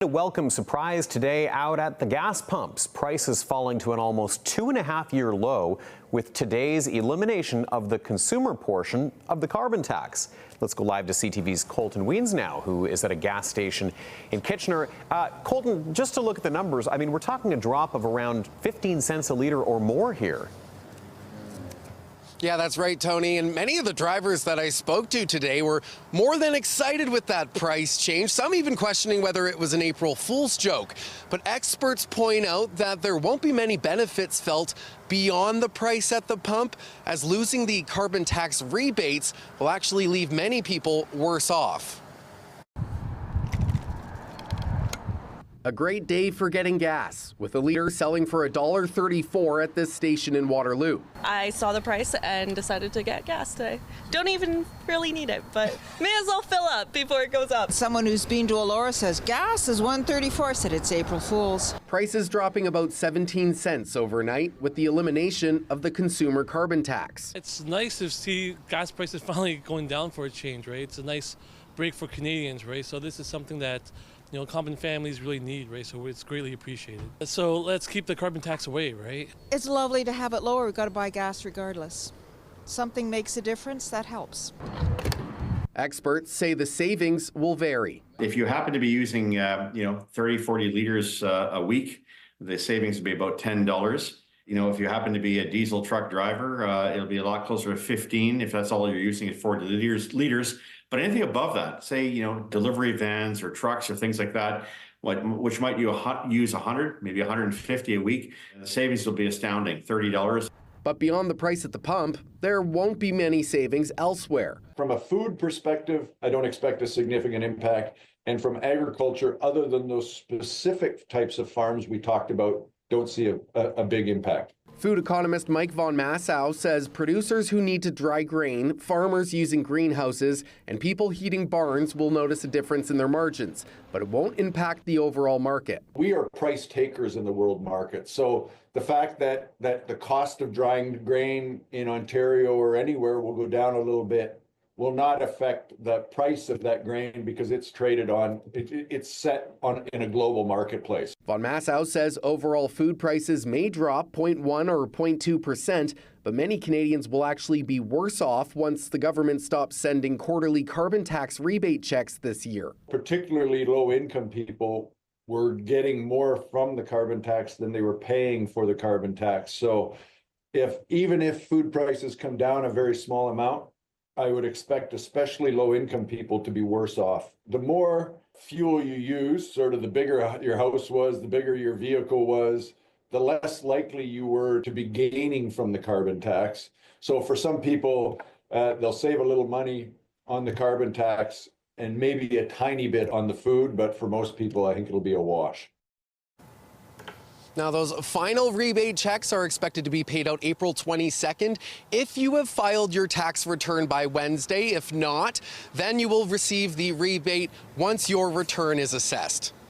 A welcome surprise today out at the gas pumps. Prices falling to an almost 2.5-year low with today's elimination of the consumer portion of the carbon tax. Let's go live to CTV's Colton Wiens now, who is at a gas station in Kitchener. Colton, just to look at the numbers, I mean, we're talking a drop of around 15 cents a litre or more here. Yeah, that's right, Tony. And many of the drivers that I spoke to today were more than excited with that price change, some even questioning whether it was an April Fool's joke. But experts point out that there won't be many benefits felt beyond the price at the pump, as losing the carbon tax rebates will actually leave many people worse off. A great day for getting gas, with a litre selling for $1.34 at this station in Waterloo. I saw the price and decided to get gas today. Don't even really need it, but may as well fill up before it goes up. Someone who's been to Elora says gas is $1.34. I said it's April Fool's. Prices dropping about 17 cents overnight with the elimination of the consumer carbon tax. It's nice to see gas prices finally going down for a change, right? It's a nice break for Canadians, right? So this is something that common families really need, right? So it's greatly appreciated. So let's keep the carbon tax away, right? It's lovely to have it lower. We've got to buy gas regardless. Something makes a difference, that helps. Experts say the savings will vary. If you happen to be using, 30, 40 liters a week, the savings would be about $10. If you happen to be a diesel truck driver, it'll be a lot closer to 15 if that's all you're using at 40 liters. But anything above that, say, delivery vans or trucks or things like that, which might use 100, maybe 150 a week, the savings will be astounding, $30. But beyond the price at the pump, there won't be many savings elsewhere. From a food perspective, I don't expect a significant impact. And from agriculture, other than those specific types of farms we talked about, don't see a big impact. Food economist Mike von Massow says producers who need to dry grain, farmers using greenhouses, and people heating barns will notice a difference in their margins, but it won't impact the overall market. We are price takers in the world market. So the fact that the cost of drying grain in Ontario or anywhere will go down a little bit will not affect the price of that grain because it's traded on, it's set on in a global marketplace. Von Massow says overall food prices may drop 0.1 or 0.2%, but many Canadians will actually be worse off once the government stops sending quarterly carbon tax rebate checks this year. Particularly low-income people were getting more from the carbon tax than they were paying for the carbon tax. So even if food prices come down a very small amount, I would expect especially low-income people to be worse off. The more fuel you use, sort of the bigger your house was, the bigger your vehicle was, the less likely you were to be gaining from the carbon tax. So for some people, they'll save a little money on the carbon tax and maybe a tiny bit on the food, but for most people, I think it'll be a wash. Now, those final rebate checks are expected to be paid out April 22nd if you have filed your tax return by Wednesday. If not, then you will receive the rebate once your return is assessed.